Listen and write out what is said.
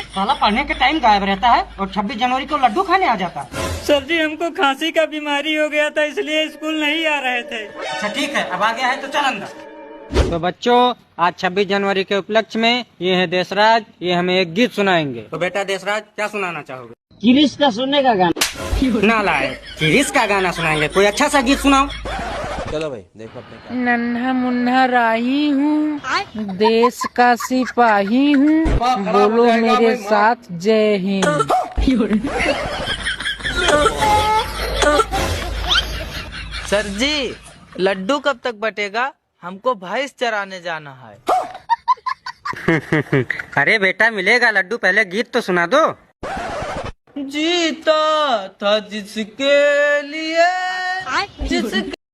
साला पढ़ने के टाइम गायब रहता है और 26 जनवरी को लड्डू खाने आ जाता है। सर जी हमको खांसी का बीमारी हो गया था इसलिए स्कूल नहीं आ रहे थे। अच्छा ठीक है, अब आ गया है तो चल अंदर। तो बच्चों, आज 26 जनवरी के उपलक्ष्य में ये है देशराज, ये हमें एक गीत सुनाएंगे। तो बेटा देशराज, क्या सुनाना चाहोगे? किरिश का सुनने का गाना। ना लाए, किरिश का गाना सुनाएंगे। कोई अच्छा सा गीत सुनाओ। चलो भाई देखो अपने नन्हा मुन्हा राही हूँ, देश का सिपाही हूँ, बोलो मेरे साथ जय हिंद। सर जी लड्डू कब तक बटेगा? हमको भैंस चराने जाना है। अरे बेटा मिलेगा लड्डू, पहले गीत तो सुना दो। जीता था जिसके लिए, जिसके